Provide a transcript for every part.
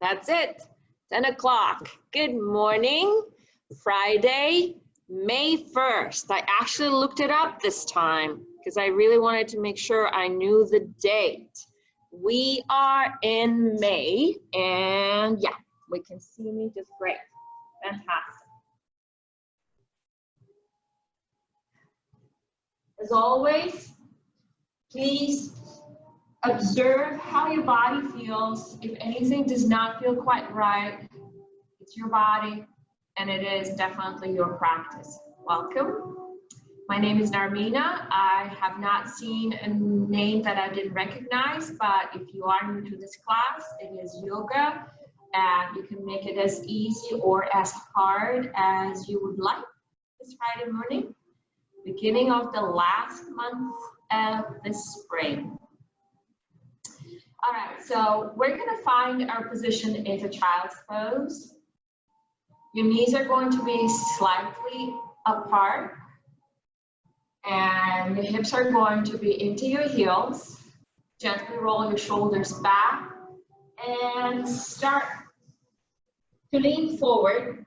That's it, 10 o'clock. Good morning, Friday, May 1st. I actually looked it up this time because I really wanted to make sure I knew the date. We are in May, and yeah, we can see me just great. Fantastic. As always, please observe how your body feels. If anything does not feel quite right, it's your body, and it is definitely your practice. Welcome. My name is Narmina. I have not seen a name that I didn't recognize, but if you are new to this class, it is yoga, and you can make it as easy or as hard as you would like this Friday morning, beginning of the last month of the spring. All right, so we're gonna find our position into child's pose. Your knees are going to be slightly apart, and your hips are going to be into your heels. Gently roll your shoulders back and start to lean forward.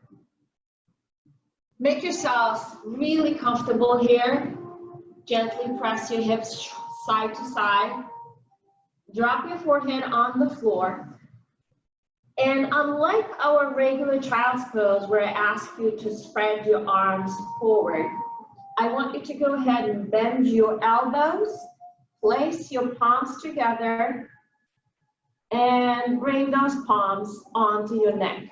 Make yourself really comfortable here. Gently press your hips side to side. Drop your forehead on the floor. And unlike our regular child's pose where I ask you to spread your arms forward, I want you to go ahead and bend your elbows, place your palms together, and bring those palms onto your neck.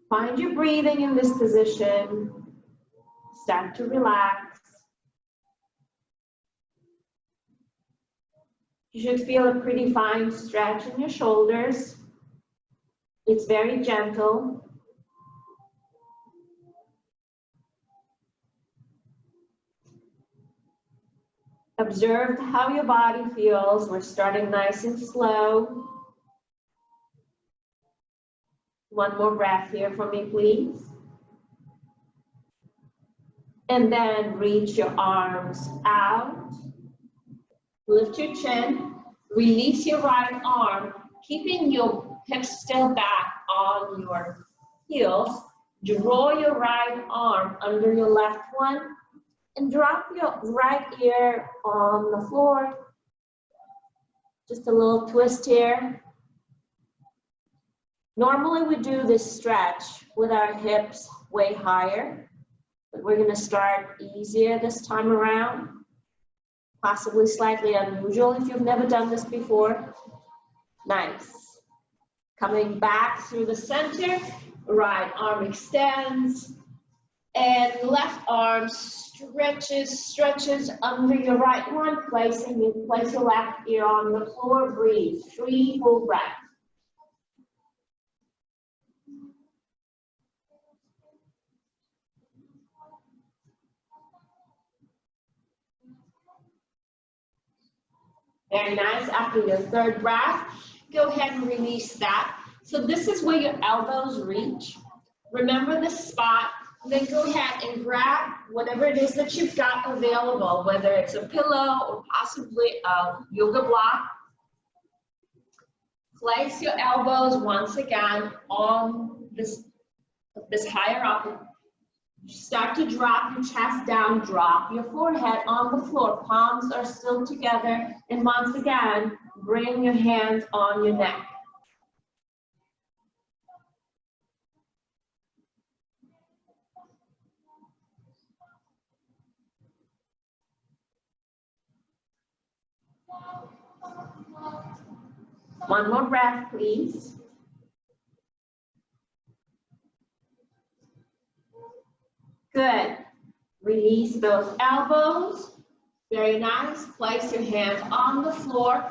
Find your breathing in this position. Start to relax. You should feel a pretty fine stretch in your shoulders. It's very gentle. Observe how your body feels. We're starting nice and slow. One more breath here for me, please. And then reach your arms out. Lift your chin. Release your right arm, keeping your hips still back on your heels. Draw your right arm under your left one and drop your right ear on the floor. Just a little twist here. Normally we do this stretch with our hips way higher, but we're going to start easier this time around. Possibly slightly unusual if you've never done this before. Nice. Coming back through the center, right arm extends, and left arm stretches under your right one, place your left ear on the floor, breathe. 3 full breaths. Very nice. After your 3rd breath, go ahead and release that. So this is where your elbows reach. Remember this spot. Then go ahead and grab whatever it is that you've got available, whether it's a pillow or possibly a yoga block. Place your elbows once again on this higher up. Start to drop your chest down, drop your forehead on the floor. Palms are still together. And once again, bring your hands on your neck. One more breath, please. Good. Release those elbows. Very nice. Place your hands on the floor.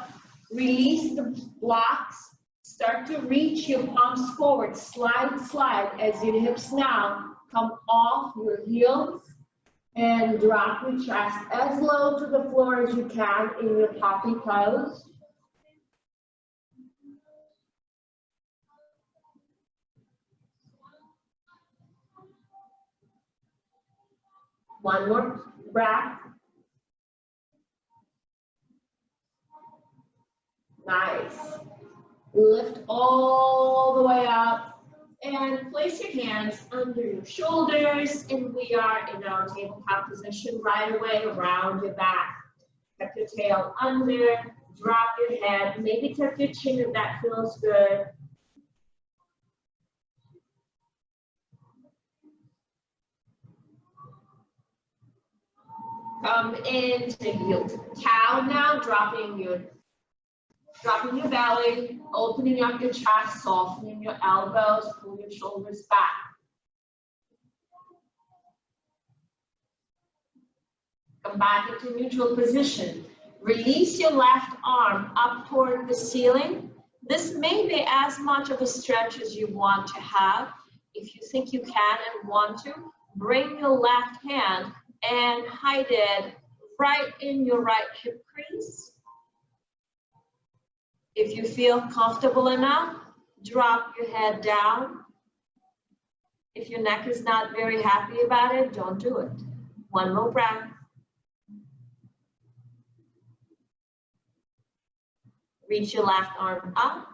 Release the blocks. Start to reach your palms forward. Slide, slide as your hips now come off your heels and drop your chest as low to the floor as you can in your poppy pose. One more breath. Nice. Lift all the way up and place your hands under your shoulders, and we are in our tabletop position right away around your back. Tuck your tail under, drop your head, maybe tuck your chin if that feels good. Come into your cow now, dropping your belly, opening up your chest, softening your elbows, pull your shoulders back. Come back into neutral position. Release your left arm up toward the ceiling. This may be as much of a stretch as you want to have. If you think you can and want to, bring your left hand and hide it right in your right hip crease. If you feel comfortable enough, drop your head down. If your neck is not very happy about it, don't do it. One more breath. Reach your left arm up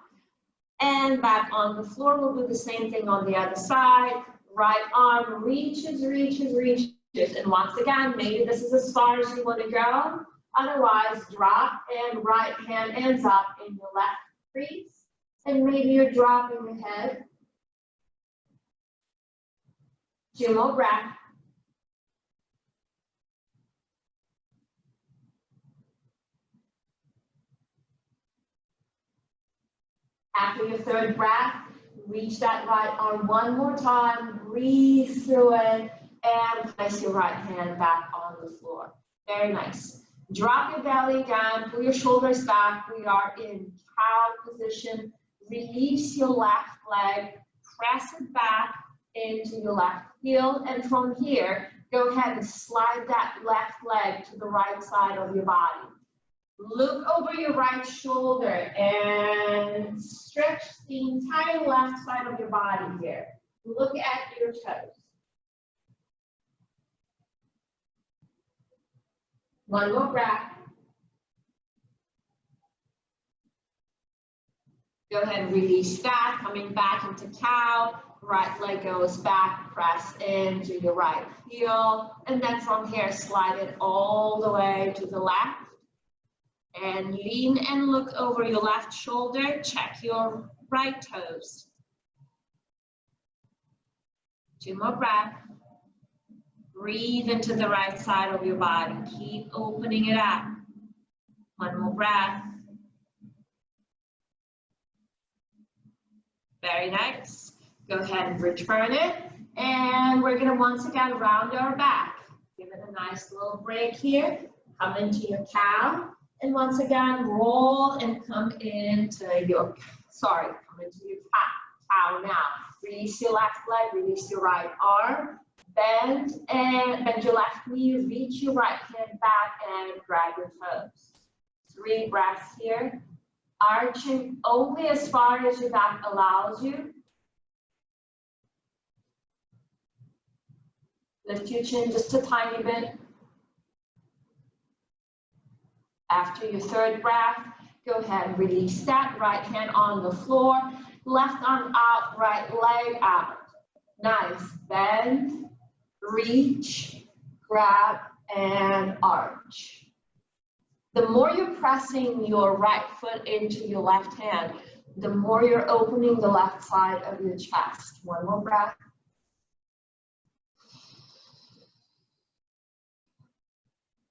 and back on the floor. We'll do the same thing on the other side. Right arm reaches, reaches, reaches. And once again, maybe this is as far as you want to go. Otherwise, drop and right hand ends up in your left crease. And maybe you're dropping your head. 2 more breaths. After your 3rd breath, reach that right arm one more time, breathe through it, and place your right hand back on the floor. Very nice. Drop your belly down, pull your shoulders back. We are in cow position. Release your left leg, press it back into your left heel, and from here, go ahead and slide that left leg to the right side of your body. Look over your right shoulder and stretch the entire left side of your body here. Look at your toes. One more breath. Go ahead and release that, coming back into cow. Right leg goes back, press into your right heel. And then from here, slide it all the way to the left. And lean and look over your left shoulder. Check your right toes. 2 more breaths. Breathe into the right side of your body. Keep opening it up. 1 more breath. Very nice. Go ahead and return it. And we're going to once again round our back. Give it a nice little break here. Come into your cow. And once again, roll and come into your, come into your cow now. Release your left leg, release your right arm. Bend and bend your left knee, reach your right hand back and grab your toes. 3 breaths here. Arching only as far as your back allows you. Lift your chin just a tiny bit. After your 3rd breath, go ahead and release that. Right hand on the floor, left arm out, right leg out. Nice. Bend, reach, grab, and arch. The more you're pressing your right foot into your left hand, the more you're opening the left side of your chest. 1 more breath.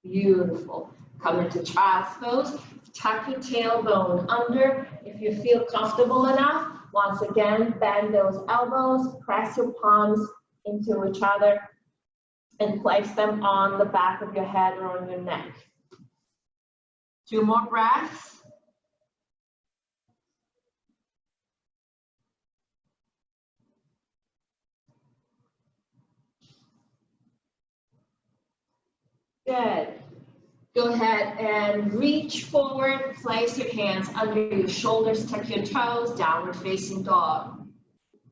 Beautiful. Come into child's pose. Tuck your tailbone under. If you feel comfortable enough, once again, bend those elbows, press your palms into each other, and place them on the back of your head or on your neck. 2 more breaths. Good. Go ahead and reach forward, place your hands under your shoulders, tuck your toes, downward facing dog.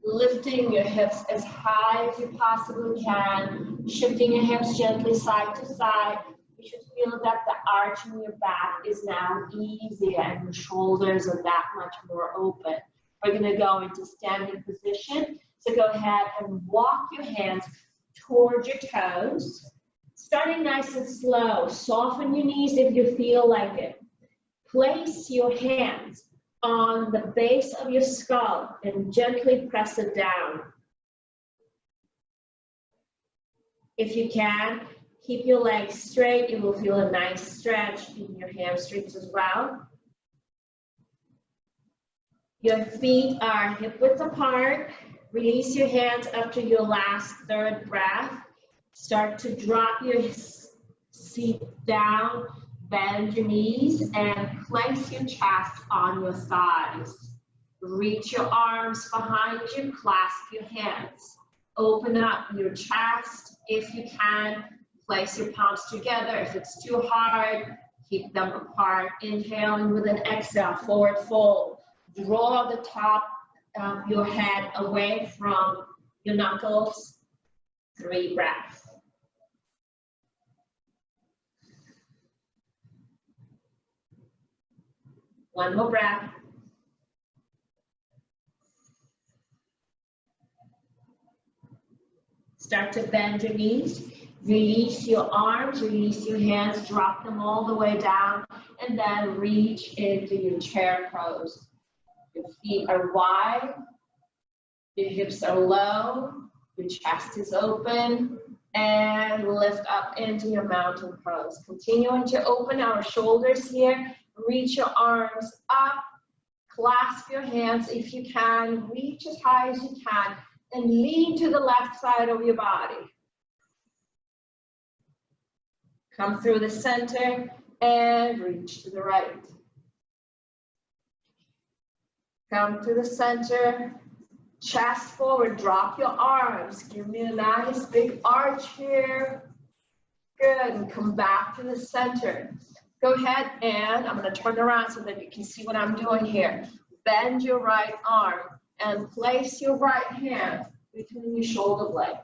Lifting your hips as high as you possibly can, shifting your hips gently side to side. You should feel that the arch in your back is now easier and your shoulders are that much more open. We're going to go into standing position. So go ahead and walk your hands towards your toes. Starting nice and slow. Soften your knees if you feel like it. Place your hands on the base of your skull and gently press it down. If you can, keep your legs straight. You will feel a nice stretch in your hamstrings as well. Your feet are hip width apart. Release your hands after your last third breath. Start to drop your seat down, bend your knees, and place your chest on your thighs. Reach your arms behind you, clasp your hands. Open up your chest if you can. Place your palms together. If it's too hard, keep them apart. Inhale, and with an exhale, forward fold. Draw the top of your head away from your knuckles. 3 breaths. One more breath. Start to bend your knees. Release your arms, release your hands, drop them all the way down, and then reach into your chair pose. Your feet are wide, your hips are low, your chest is open, and lift up into your mountain pose. Continuing to open our shoulders here, reach your arms up, clasp your hands if you can, reach as high as you can, and lean to the left side of your body. Come through the center and reach to the right. Come to the center, chest forward, drop your arms. Give me a nice big arch here. Good, and come back to the center. Go ahead and I'm going to turn around so that you can see what I'm doing here. Bend your right arm and place your right hand between your shoulder blades.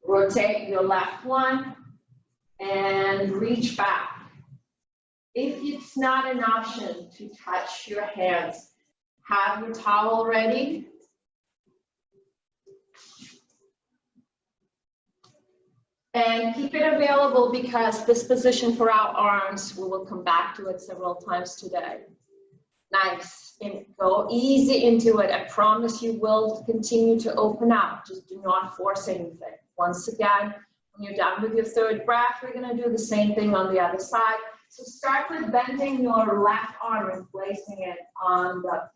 Rotate your left one and reach back. If it's not an option to touch your hands, have your towel ready. And keep it available because this position for our arms, we will come back to it several times today. Nice, and go easy into it. I promise you will continue to open up. Just do not force anything. Once again, when you're done with your third breath, we're gonna do the same thing on the other side. So start with bending your left arm and placing it on the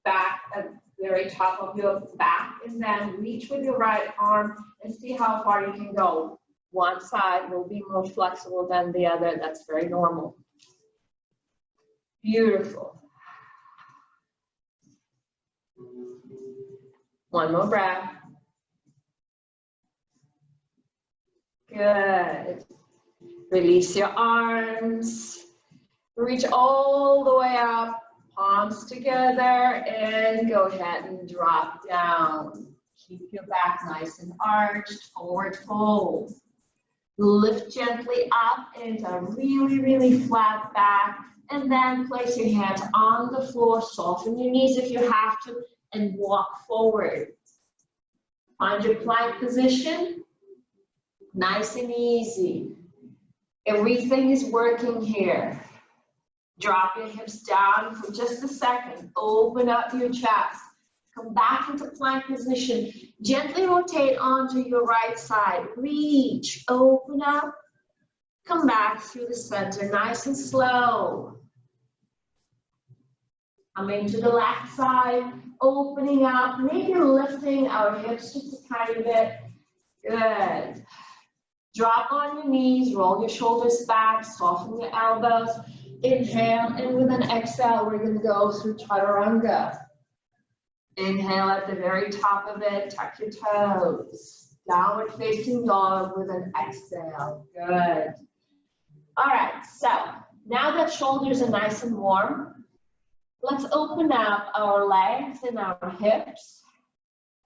back at the very top of your back, and then reach with your right arm and see how far you can go. One side will be more flexible than the other. That's very normal. Beautiful. One more breath. Good. Release your arms. Reach all the way up, palms together, and go ahead and drop down. Keep your back nice and arched, forward fold. Lift gently up into a really, really flat back, and then place your hands on the floor, soften your knees if you have to, and walk forward. Find your plank position, nice and easy. Everything is working here. Drop your hips down for just a second. Open up your chest. Come back into plank position. Gently rotate onto your right side. Reach, open up. Come back through the center, nice and slow. Come into the left side, opening up, maybe lifting our hips just a tiny bit. Good. Drop on your knees, roll your shoulders back, soften your elbows. Inhale, and with an exhale, we're going to go through Chaturanga. Inhale at the very top of it, tuck your toes. Downward facing dog with an exhale. Good. All right, so now that shoulders are nice and warm, let's open up our legs and our hips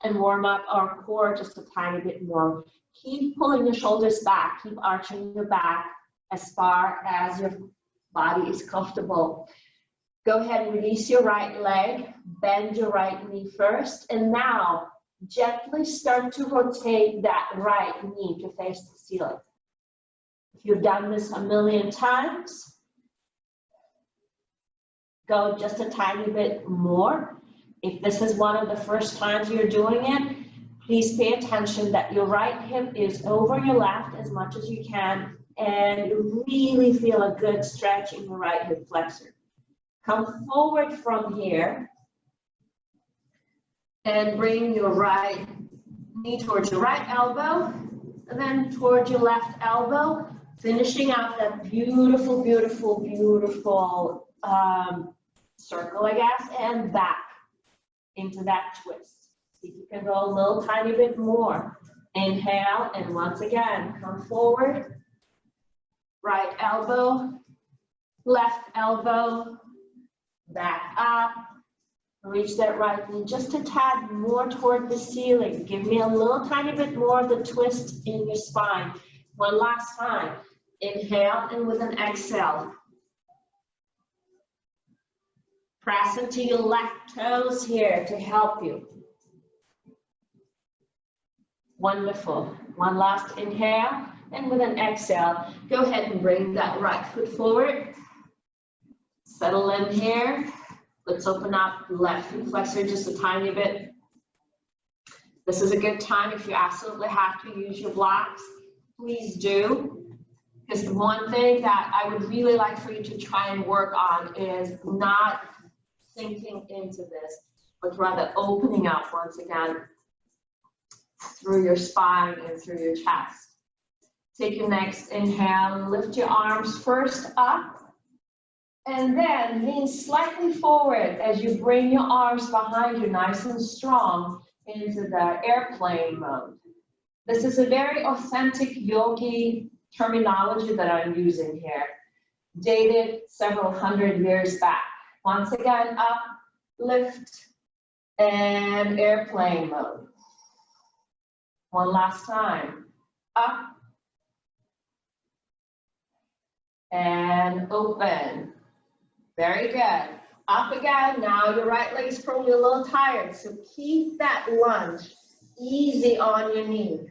and warm up our core just a tiny bit more. Keep pulling your shoulders back. Keep arching your back as far as your body is comfortable. Go ahead and release your right leg. Bend your right knee first. And now, gently start to rotate that right knee to face the ceiling. If you've done this a million times, go just a tiny bit more. If this is one of the first times you're doing it, please pay attention that your right hip is over your left as much as you can, and you really feel a good stretch in your right hip flexor. Come forward from here and bring your right knee towards your right elbow, and then towards your left elbow, finishing out that beautiful, beautiful, beautiful circle, I guess, and back into that twist. See if you can go a little tiny bit more. Inhale, and once again, come forward. Right elbow, left elbow, back up. Reach that right knee just a tad more toward the ceiling. Give me a little tiny bit more of the twist in your spine. One last time. Inhale, and with an exhale, press into your left toes here to help you. Wonderful. One last inhale, and with an exhale, go ahead and bring that right foot forward. Settle in here. Let's open up the left foot flexor just a tiny bit. This is a good time if you absolutely have to use your blocks. Please do. Because the one thing that I would really like for you to try and work on is not sinking into this, but rather opening up once again through your spine and through your chest. Take your next inhale and lift your arms first up, and then lean slightly forward as you bring your arms behind you nice and strong into the airplane mode. This is a very authentic yogi terminology that I'm using here, dated several hundred years back. Once again, up, lift, and airplane mode. One last time, up, and open. Very good. Up again. Now your right leg is probably a little tired, so keep that lunge easy on your knee.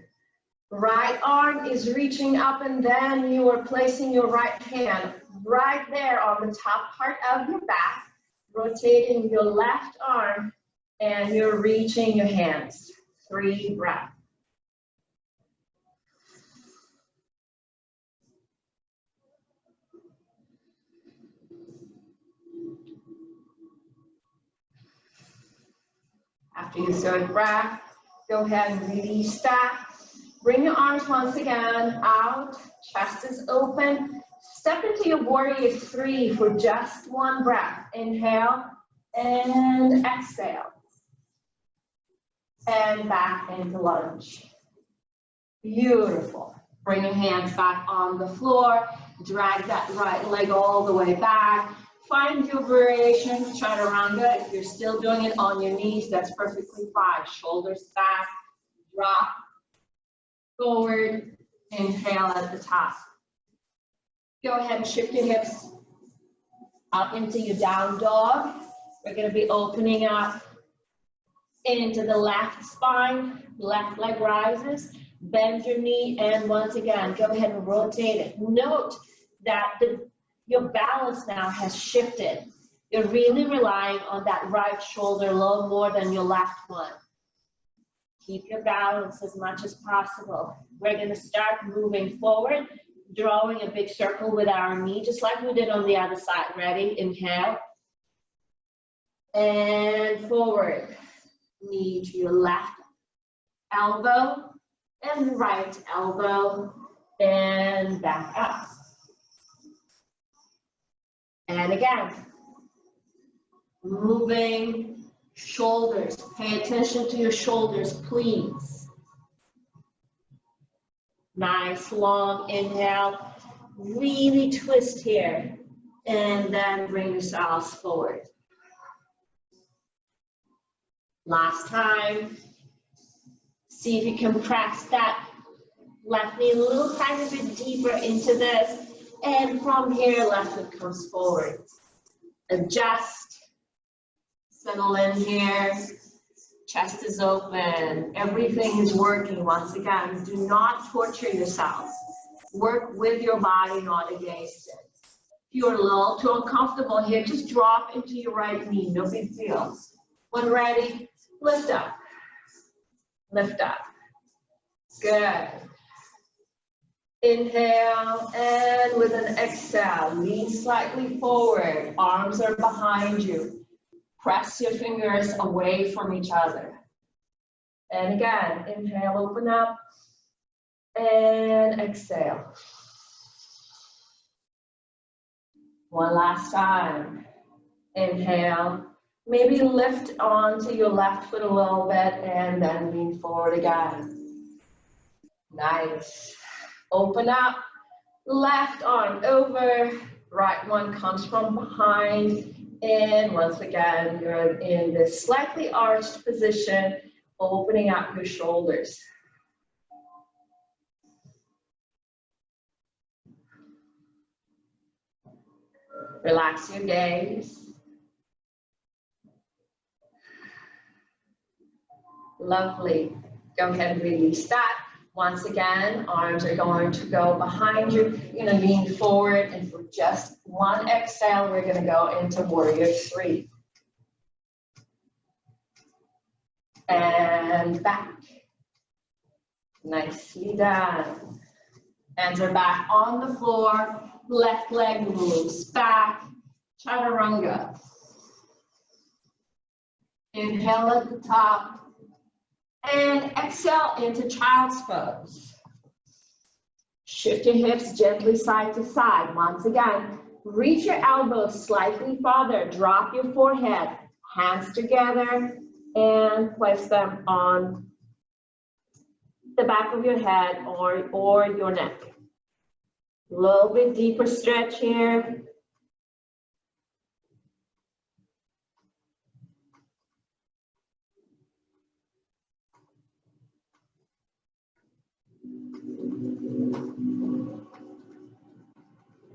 Right arm is reaching up, and then you are placing your right hand right there on the top part of your back, rotating your left arm, and you're reaching your hands. 3 breaths. After your 3rd breath, go ahead and release that. Bring your arms once again out, chest is open. Step into your warrior 3 for just 1 breath. Inhale and exhale. And back into lunge. Beautiful. Bring your hands back on the floor. Drag that right leg all the way back. Find your variation, chaturanga. If you're still doing it on your knees, that's perfectly fine. Shoulders back, drop, forward, inhale at the top. Go ahead and shift your hips up into your down dog. We're going to be opening up into the left spine, left leg rises, bend your knee, and once again, go ahead and rotate it. Note that your balance now has shifted. You're really relying on that right shoulder a little more than your left one. Keep your balance as much as possible. We're going to start moving forward, drawing a big circle with our knee, just like we did on the other side. Ready? Inhale. And forward. Knee to your left elbow and right elbow, and back up. And again, moving shoulders. Pay attention to your shoulders, please. Nice long inhale. Really twist here, and then bring yourselves forward. Last time. See if you can press that Left knee a little tiny bit deeper into this. And from here, left foot comes forward. Adjust. Settle in here. Chest is open. Everything is working. Once again, do not torture yourselves. Work with your body, not against it. If you're a little too uncomfortable here, just drop into your right knee. No big deal. When ready, lift up. Lift up. Good. Inhale, and with an exhale, lean slightly forward. Arms are behind you. Press your fingers away from each other. And again, inhale, open up, and exhale. One last time. Inhale. Maybe lift onto your left foot a little bit and then lean forward again. Nice. Open up. Left arm over. Right one comes from behind. And once again, you're in this slightly arched position, opening up your shoulders. Relax your gaze. Lovely. Go ahead and release that. Once again, arms are going to go behind you. You're going to lean forward, and for just one exhale, we're going to go into warrior three. And back. Nicely done. Hands are back on the floor. Left leg moves back. Chaturanga. Inhale at the top. And exhale into child's pose. Shift your hips gently side to side. Once again, reach your elbows slightly farther. Drop your forehead. Hands together and place them on the back of your head or your neck. A little bit deeper stretch here.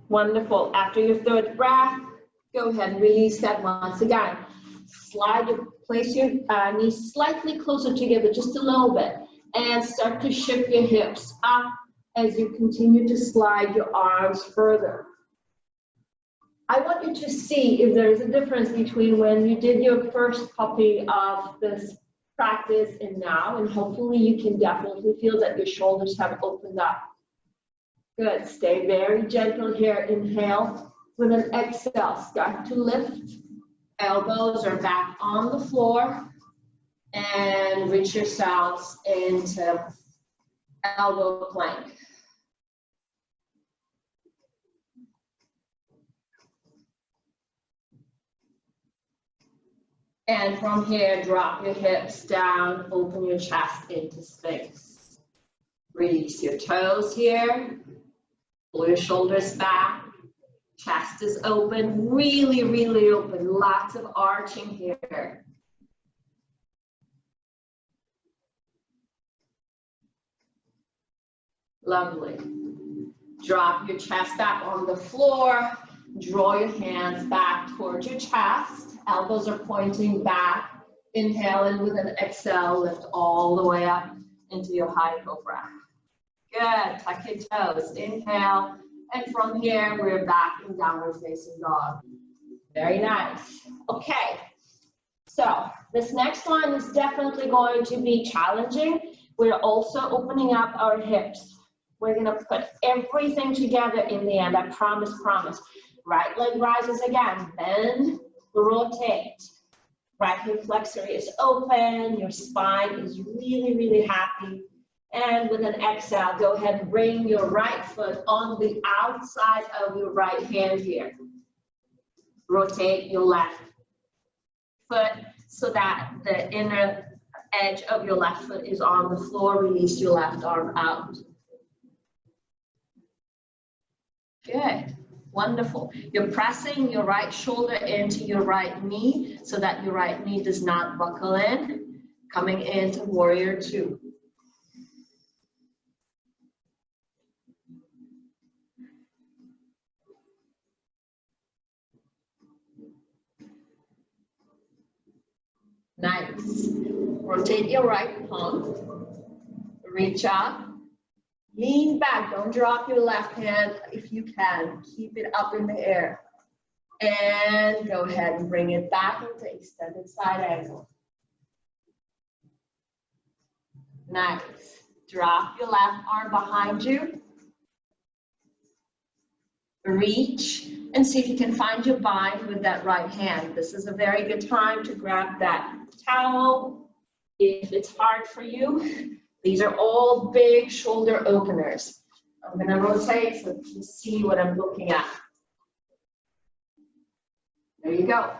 Wonderful. After your third breath, go ahead and release that once again. Place your knees slightly closer together, just a little bit, and start to shift your hips up as you continue to slide your arms further. I want you to see if there is a difference between when you did your first copy of this practice and now, and hopefully you can definitely feel that your shoulders have opened up. Good, stay very gentle here. Inhale, with an exhale, start to lift. Elbows are back on the floor, and reach yourselves into elbow plank. And from here, drop your hips down, open your chest into space. Release your toes here. Pull your shoulders back. Chest is open, really, really open. Lots of arching here. Lovely. Drop your chest back on the floor. Draw your hands back towards your chest. Elbows are pointing back. Inhale, and with an exhale, lift all the way up into your high cobra. Good, tuck your toes, inhale, and from here, we're back in downward facing dog. Very nice. Okay, so this next one is definitely going to be challenging. We're also opening up our hips. We're gonna put everything together in the end, I promise, promise. Right leg rises again, bend, rotate. Right hip flexor is open, your spine is really, really happy. And with an exhale, go ahead and bring your right foot on the outside of your right hand here. Rotate your left foot so that the inner edge of your left foot is on the floor. Release your left arm out. Good. Wonderful. You're pressing your right shoulder into your right knee so that your right knee does not buckle in. Coming into warrior two. Nice. Rotate your right palm. Reach up. Lean back. Don't drop your left hand if you can. Keep it up in the air. And go ahead and bring it back into extended side angle. Nice. Drop your left arm behind you. Reach and see if you can find your bind with that right hand. This is a very good time to grab that towel. If it's hard for you, these are all big shoulder openers. I'm going to rotate so you can see what I'm looking at. There you go.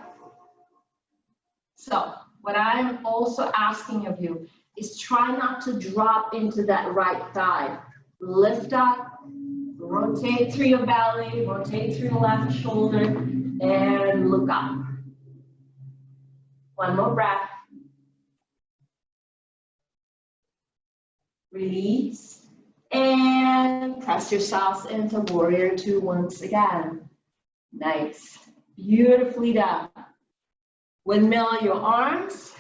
So what I'm also asking of you is try not to drop into that right thigh. Lift up. Rotate through your belly, rotate through your left shoulder, and look up. One more breath. Release, and press yourselves into warrior two once again. Nice, beautifully done. Windmill your arms.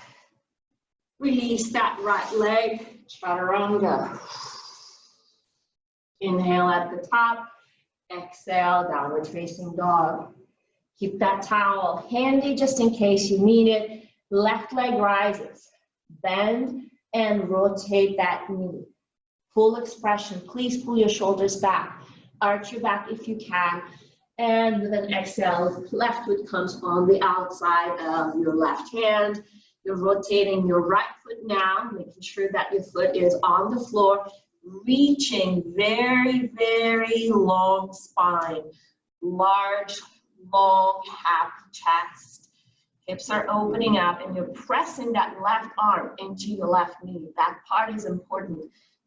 Release that right leg, chaturanga. Inhale at the top, exhale, downward facing dog. Keep that towel handy just in case you need it. Left leg rises, bend and rotate that knee. Full expression, please pull your shoulders back. Arch your back if you can. And with an exhale, left foot comes on the outside of your left hand. You're rotating your right foot now, making sure that your foot is on the floor. Reaching very, very long spine, large, long, happy chest. Hips are opening up and you're pressing that left arm into your left knee. That part is important.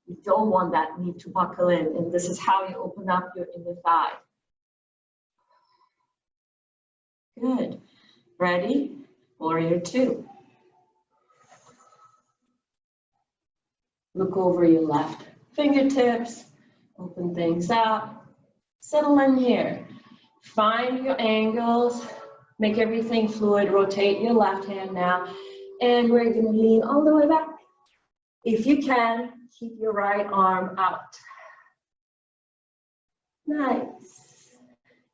You don't want that knee to buckle in, and this is how you open up your inner thigh. Good. Ready? Warrior two. Look over your left fingertips, open things up, settle in here. Find your angles, make everything fluid, rotate your left hand now, and we're gonna lean all the way back. If you can, keep your right arm out. Nice.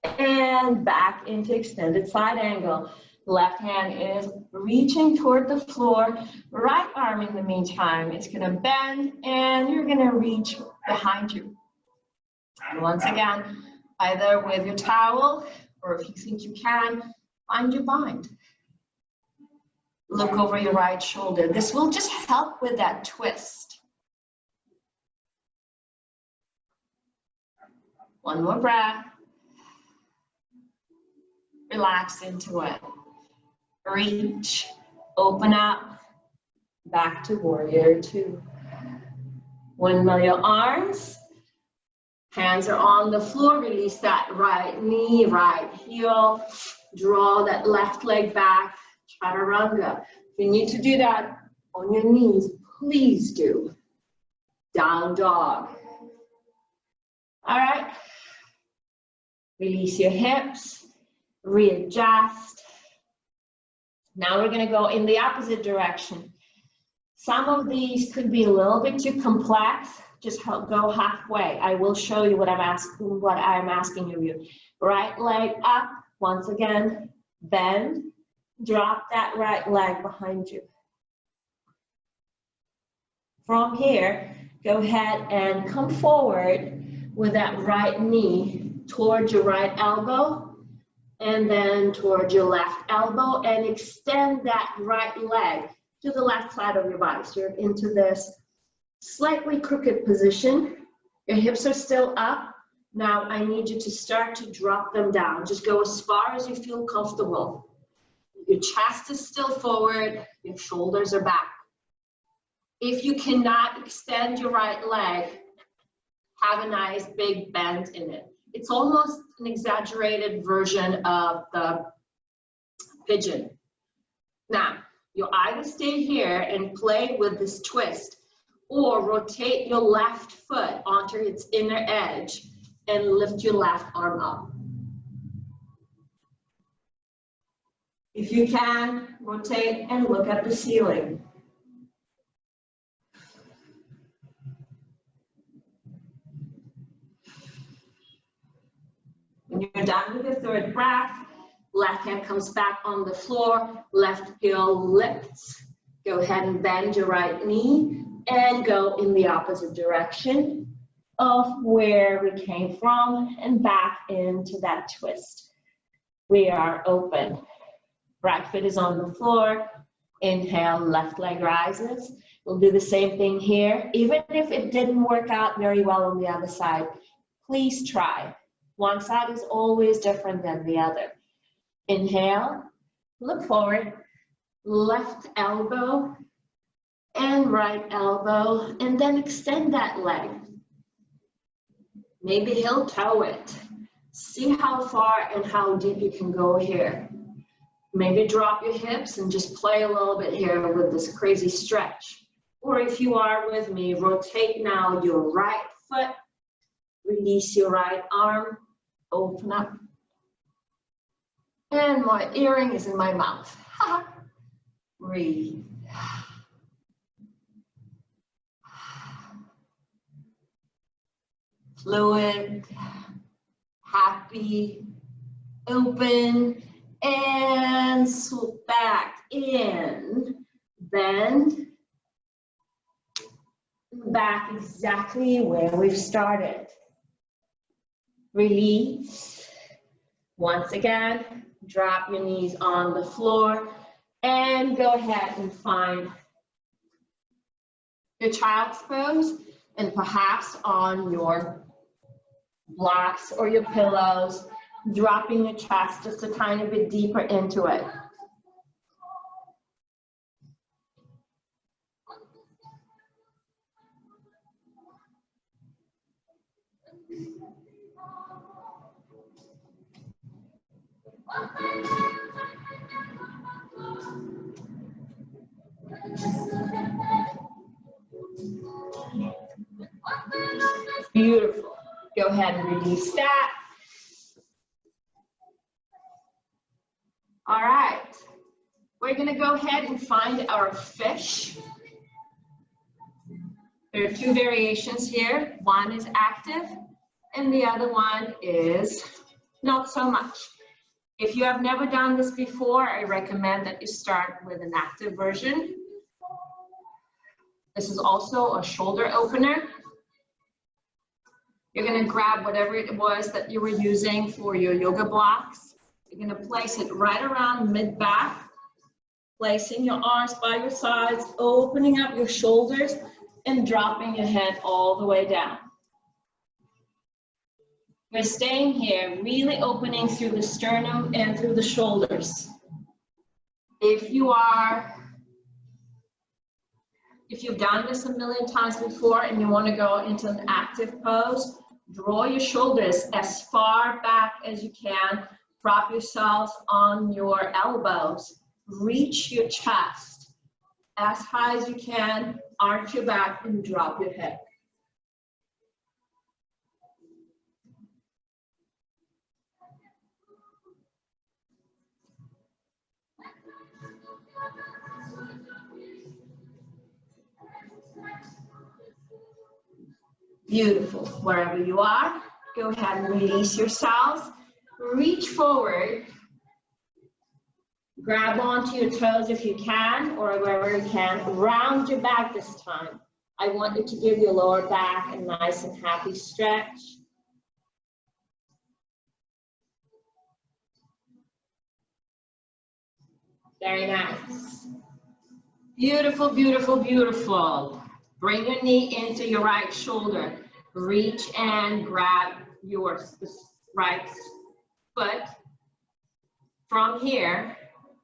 And back into extended side angle. Left hand is reaching toward the floor. Right arm in the meantime is going to bend and you're going to reach behind you. And once again, either with your towel or if you think you can, find your bind. Look over your right shoulder. This will just help with that twist. One more breath. Relax into it. Reach, open up, back to warrior two. Windmill your arms, hands are on the floor, release that right knee, right heel, draw that left leg back, chaturanga. If you need to do that on your knees, please do. Down dog. All right, release your hips, readjust. Now we're going to go in the opposite direction. Some of these could be a little bit too complex. Just go halfway. I will show you what I'm asking of you. Right leg up. Once again, bend. Drop that right leg behind you. From here, go ahead and come forward with that right knee towards your right elbow. And then towards your left elbow and extend that right leg to the left side of your body. So you're into this slightly crooked position. Your hips are still up. Now I need you to start to drop them down. Just go as far as you feel comfortable. Your chest is still forward, your shoulders are back. If you cannot extend your right leg, have a nice big bend in it. It's almost an exaggerated version of the pigeon. Now, you'll either stay here and play with this twist or rotate your left foot onto its inner edge and lift your left arm up. If you can, rotate and look at the ceiling. When you're done with your third breath, left hand comes back on the floor, left heel lifts. Go ahead and bend your right knee and go in the opposite direction of where we came from and back into that twist. We are open. Right foot is on the floor. Inhale, left leg rises. We'll do the same thing here. Even if it didn't work out very well on the other side, please try. One side is always different than the other. Inhale, look forward, left elbow and right elbow, and then extend that leg. Maybe heel toe it. See how far and how deep you can go here. Maybe drop your hips and just play a little bit here with this crazy stretch. Or if you are with me, rotate now your right foot, release your right arm, open up. And my earring is in my mouth. Breathe. Fluid, happy, open, and swoop back in, bend, back exactly where we've started. Release. Once again, drop your knees on the floor and go ahead and find your child's pose and perhaps on your blocks or your pillows, dropping your chest just a tiny bit deeper into it. Beautiful. Go ahead and release that. All right. We're going to go ahead and find our fish. There are two variations here. One is active and the other one is not so much. If you have never done this before, I recommend that you start with an active version. This is also a shoulder opener. You're going to grab whatever it was that you were using for your yoga blocks. You're going to place it right around mid-back, placing your arms by your sides, opening up your shoulders, and dropping your head all the way down. We're staying here, really opening through the sternum and through the shoulders. If you've done this a million times before and you want to go into an active pose, draw your shoulders as far back as you can. Prop yourselves on your elbows. Reach your chest as high as you can. Arch your back and drop your head. Beautiful. Wherever you are, go ahead and release yourselves. Reach forward. Grab onto your toes if you can, or wherever you can. Round your back this time. I want you to give your lower back a nice and happy stretch. Very nice. Beautiful, beautiful, beautiful. Bring your knee into your right shoulder. Reach and grab your right foot. From here,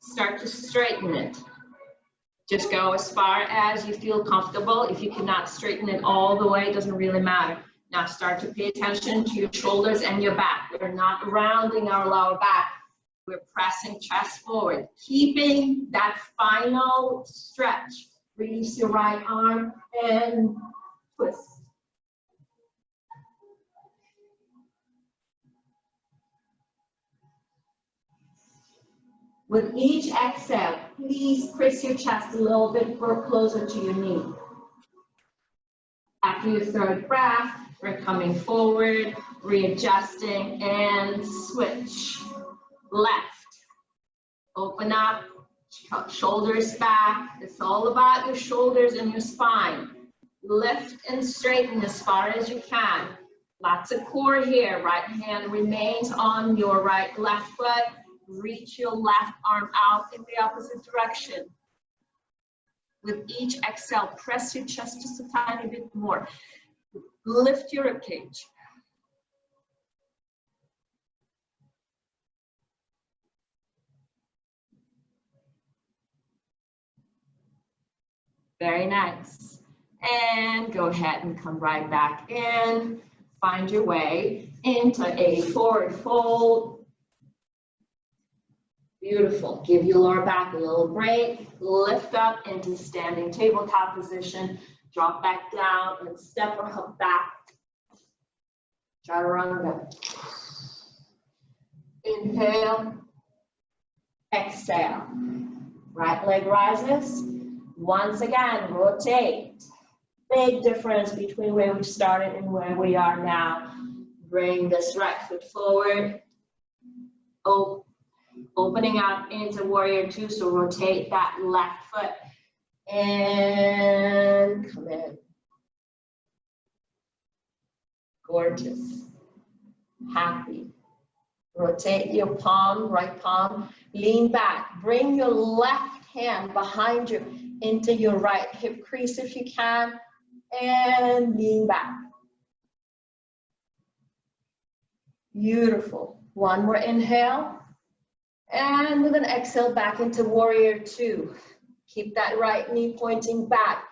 start to straighten it. Just go as far as you feel comfortable. If you cannot straighten it all the way, it doesn't really matter. Now start to pay attention to your shoulders and your back. We're not rounding our lower back. We're pressing chest forward, keeping that final stretch. Release your right arm and twist. With each exhale, please press your chest a little bit closer to your knee. After your third breath, we're coming forward, readjusting, and switch. Left. Open up, shoulders back. It's all about your shoulders and your spine. Lift and straighten as far as you can. Lots of core here. Right hand remains on your left foot. Reach your left arm out in the opposite direction. With each exhale, press your chest just a tiny bit more. Lift your ribcage. Very nice. And go ahead and come right back in. Find your way into a forward fold. Beautiful. Give your lower back a little break. Lift up into standing tabletop position. Drop back down and step or hop back. Chaturanga. Inhale. Exhale. Right leg rises. Once again, rotate. Big difference between where we started and where we are now. Bring this right foot forward. Opening up into warrior two, so rotate that left foot and come in. Gorgeous. Happy. Rotate your palm, right palm, lean back. Bring your left hand behind you into your right hip crease if you can, and lean back. Beautiful. One more inhale. And with an exhale, back into warrior two. Keep that right knee pointing back.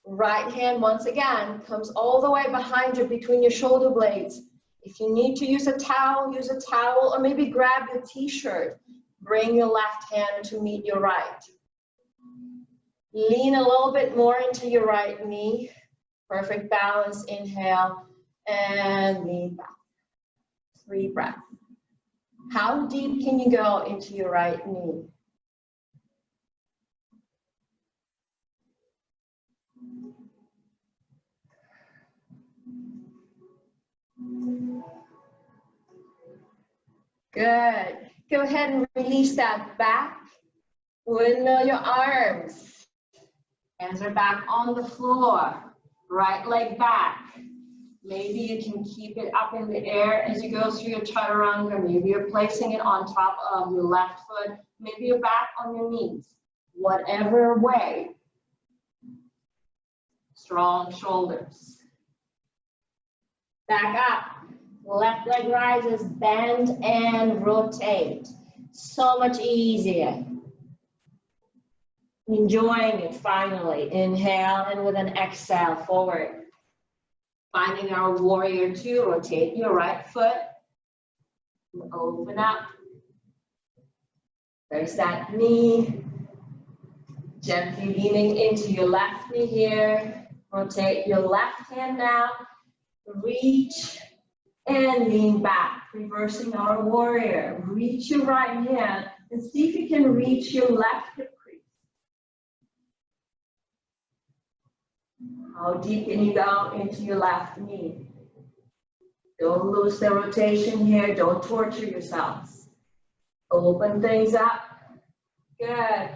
Right hand, once again, comes all the way behind you between your shoulder blades. If you need to use a towel, or maybe grab your t-shirt. Bring your left hand to meet your right. Lean a little bit more into your right knee. Perfect balance. Inhale and lean back. 3 breaths. How deep can you go into your right knee? Good. Go ahead and release that back. Windmill your arms. Hands are back on the floor. Right leg back. Maybe you can keep it up in the air as you go through your chaturanga. Maybe you're placing it on top of your left foot. Maybe you're back on your knees. Whatever way. Strong shoulders. Back up. Left leg rises, bend and rotate. So much easier. Enjoying it finally. Inhale and with an exhale forward. Finding our warrior two, rotate your right foot. Open up. There's that knee. Gently leaning into your left knee here. Rotate your left hand now. Reach and lean back. Reversing our warrior. Reach your right hand and see if you can reach your left hip crease. How deep can you go into your left knee? Don't lose the rotation here. Don't torture yourselves. Open things up. Good.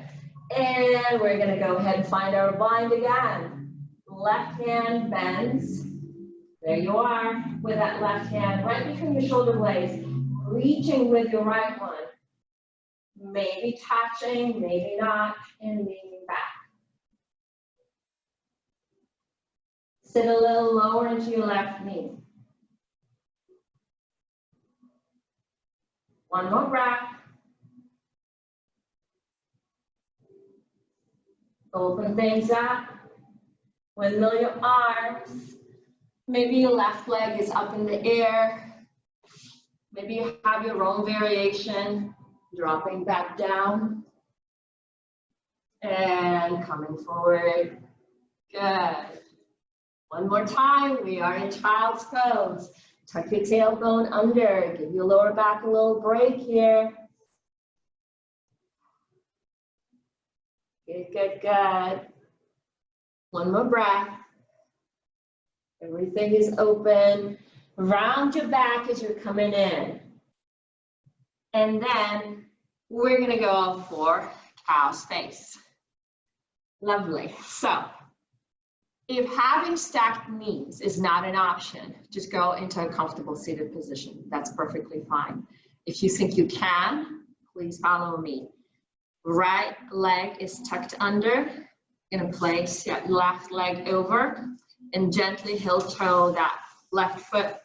And we're going to go ahead and find our bind again. Left hand bends. There you are with that left hand right between your shoulder blades. Reaching with your right one. Maybe touching, maybe not, and leaning back. Sit a little lower into your left knee. One more breath. Open things up. Windmill your arms. Maybe your left leg is up in the air. Maybe you have your own variation. Dropping back down. And coming forward. Good. One more time, we are in child's pose. Tuck your tailbone under, give your lower back a little break here. Good, good, good. One more breath. Everything is open. Round your back as you're coming in. And then we're going to go for cow space. Lovely. So if having stacked knees is not an option, just go into a comfortable seated position. That's perfectly fine. If you think you can, please follow me. Right leg is tucked under. You're going to place your left leg over and gently heel toe that left foot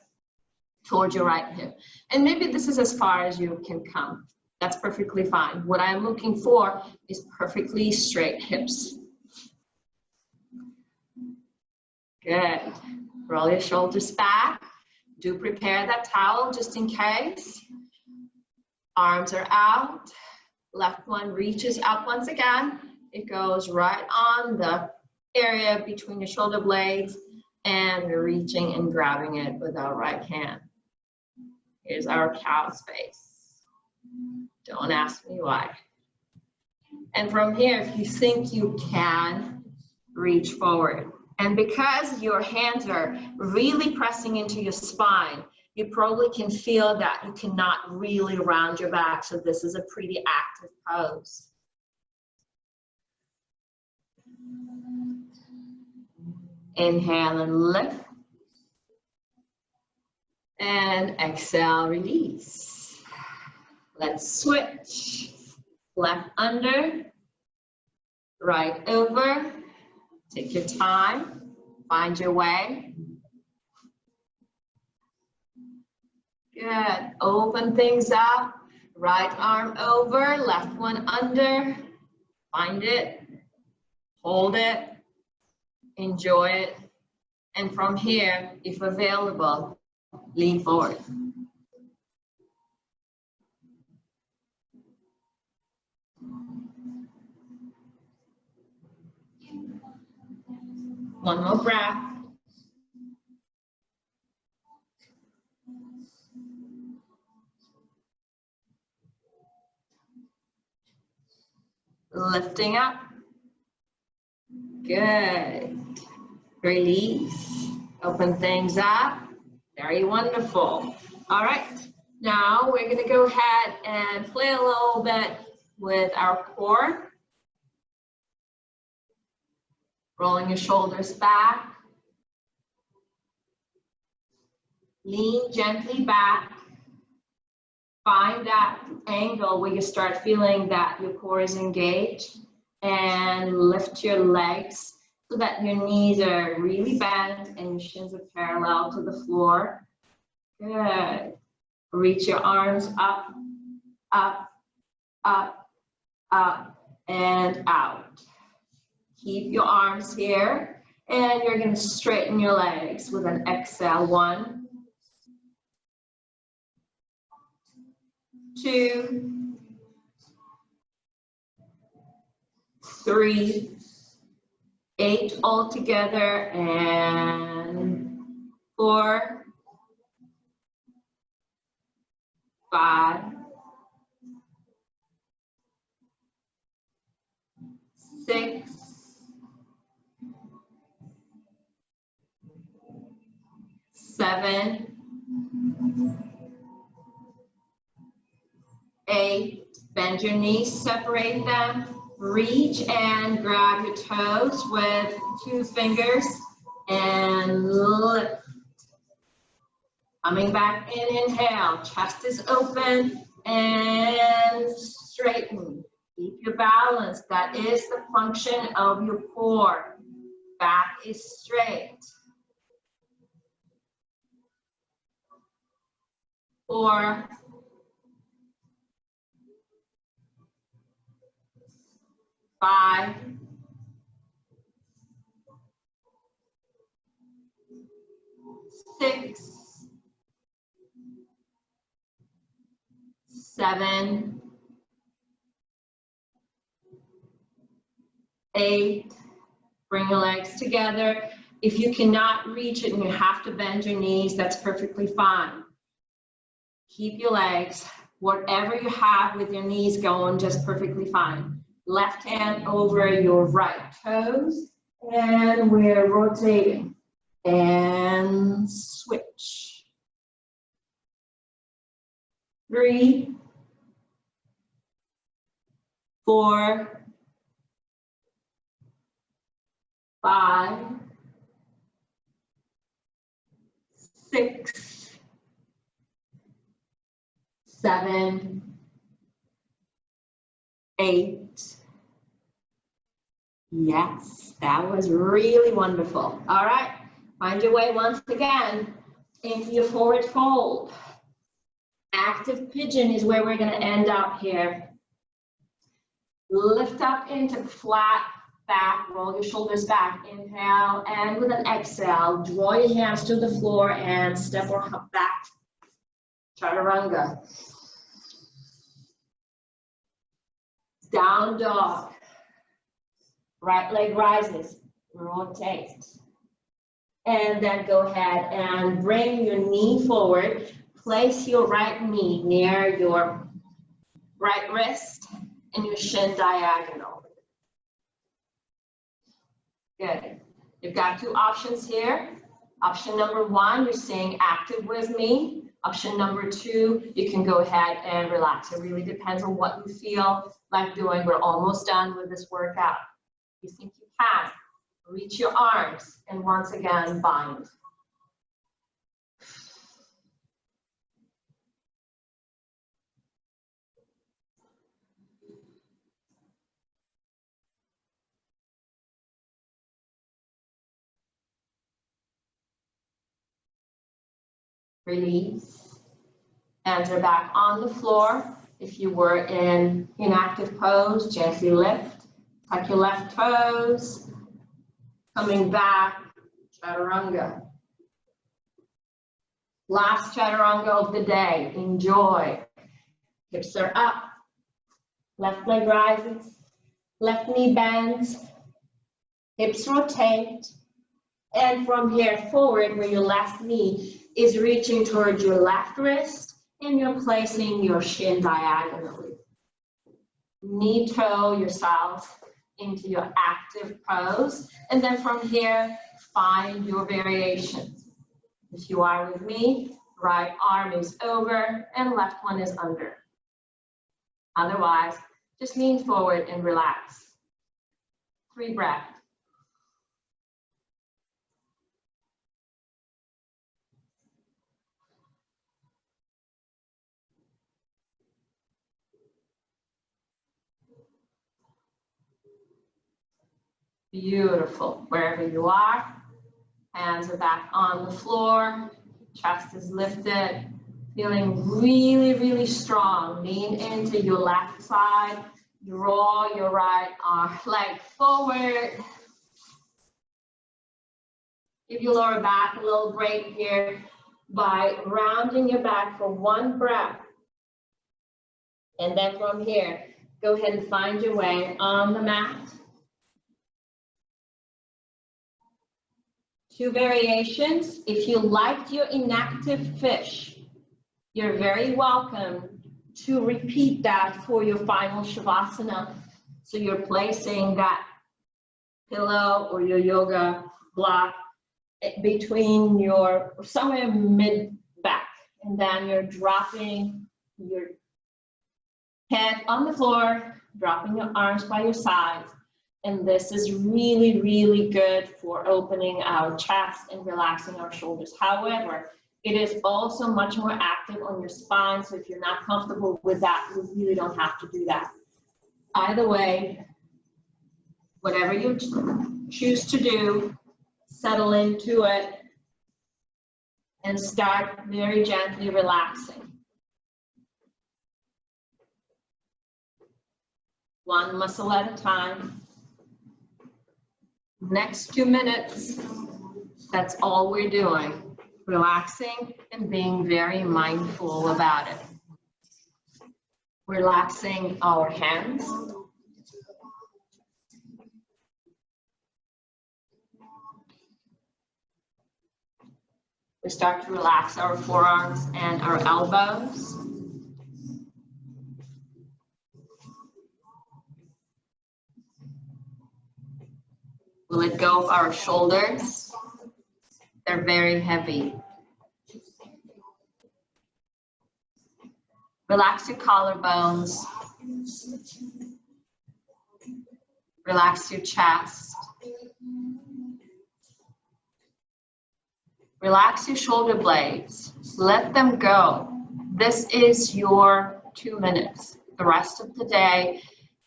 towards your right hip. And maybe this is as far as you can come. That's perfectly fine. What I'm looking for is perfectly straight hips. Good. Roll your shoulders back. Do prepare that towel just in case. Arms are out. Left one reaches up once again. It goes right on the area between your shoulder blades, and we're reaching and grabbing it with our right hand. Here's our cow space. Don't ask me why. And from here, if you think you can, reach forward. And because your hands are really pressing into your spine, you probably can feel that you cannot really round your back. So this is a pretty active pose. Inhale and lift. And exhale, release. Let's switch. Left under, right over. Take your time, find your way. Good, open things up. Right arm over, left one under. Find it, hold it, enjoy it. And from here, if available, lean forward. One more breath. Lifting up. Good. Release. Open things up. Very wonderful. All right. Now we're going to go ahead and play a little bit with our core. Rolling your shoulders back. Lean gently back. Find that angle where you start feeling that your core is engaged, and lift your legs so that your knees are really bent and your shins are parallel to the floor. Good. Reach your arms up, up, up, up, and out. Keep your arms here, and you're going to straighten your legs with an exhale. 1, 2, 3, 8 all together, and 4, 5, 6, 7, 8. Bend your knees, separate them. Reach and grab your toes with 2 fingers and lift. Coming back in, inhale. Chest is open and straighten. Keep your balance. That is the function of your core. Back is straight. 4, 5, 6, 7, 8. Bring your legs together. If you cannot reach it and you have to bend your knees, that's perfectly fine. Keep your legs, whatever you have with your knees going, just perfectly fine. Left hand over your right toes, and we're rotating. And switch. 3, 4, 5, 6, 7, 8. Yes, that was really wonderful. All right, find your way once again into your forward fold. Active pigeon is where we're going to end up here. Lift up into flat back, roll your shoulders back, inhale, and with an exhale, draw your hands to the floor and step or hop back, chaturanga. Down dog, right leg rises, rotate. And then go ahead and bring your knee forward, place your right knee near your right wrist and your shin diagonal. Good. You've got two options here. Option number 1, you're staying active with me. Option number 2, you can go ahead and relax. It really depends on what you feel like doing. We're almost done with this workout. You think you can. Reach your arms and once again bind. Release. Hands are back on the floor. If you were in inactive pose, gently lift. Tuck your left toes. Coming back, chaturanga. Last chaturanga of the day. Enjoy. Hips are up. Left leg rises. Left knee bends. Hips rotate. And from here forward, where your left knee is reaching towards your left wrist, and you're placing your shin diagonally. Knee toe yourself into your active pose. And then from here, find your variations. If you are with me, right arm is over and left one is under. Otherwise, just lean forward and relax. 3 breaths. Beautiful. Wherever you are, hands are back on the floor, chest is lifted, feeling really, really strong. Lean into your left side, draw your right leg forward. Give your lower back a little break here by rounding your back for 1 breath. And then from here, go ahead and find your way on the mat. 2 variations. If you liked your inactive fish, you're very welcome to repeat that for your final Shavasana. So you're placing that pillow or your yoga block between your, somewhere mid back, and then you're dropping your head on the floor, dropping your arms by your sides. And this is really, really good for opening our chest and relaxing our shoulders. However, it is also much more active on your spine. So if you're not comfortable with that, you really don't have to do that. Either way, whatever you choose to do, settle into it and start very gently relaxing. 1 muscle at a time. Next 2 minutes, that's all we're doing. Relaxing and being very mindful about it. Relaxing our hands. We start to relax our forearms and our elbows. We let go of our shoulders. They're very heavy. Relax your collarbones. Relax your chest. Relax your shoulder blades. Let them go. This is your 2 minutes. The rest of the day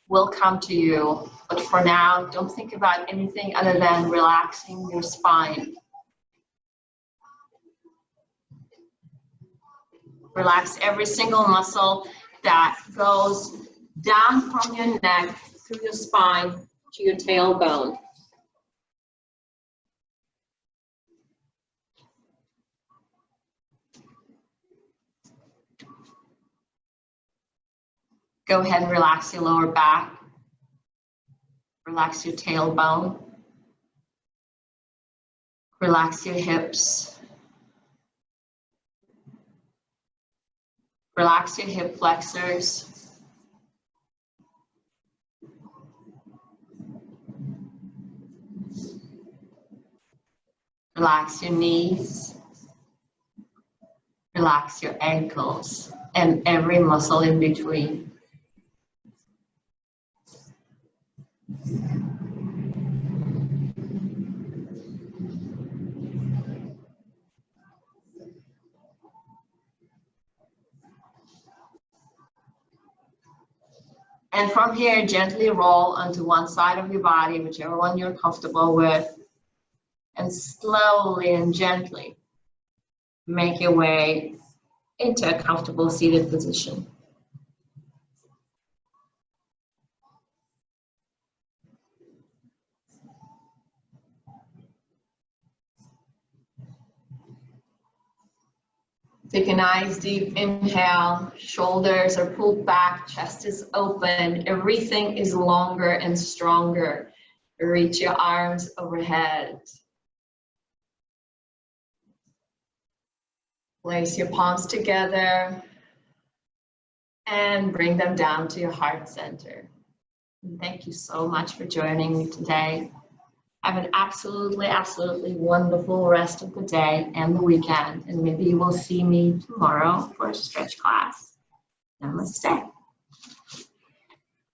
will come to you. But for now, don't think about anything other than relaxing your spine. Relax every single muscle that goes down from your neck through your spine to your tailbone. Go ahead and relax your lower back. Relax your tailbone. Relax your hips. Relax your hip flexors. Relax your knees. Relax your ankles and every muscle in between. And from here, gently roll onto one side of your body, whichever one you're comfortable with, and slowly and gently make your way into a comfortable seated position. Take a nice deep inhale, shoulders are pulled back, chest is open, everything is longer and stronger. Reach your arms overhead. Place your palms together and bring them down to your heart center. And thank you so much for joining me today. Have an absolutely wonderful rest of the day and the weekend. And maybe you will see me tomorrow for a stretch class. Namaste.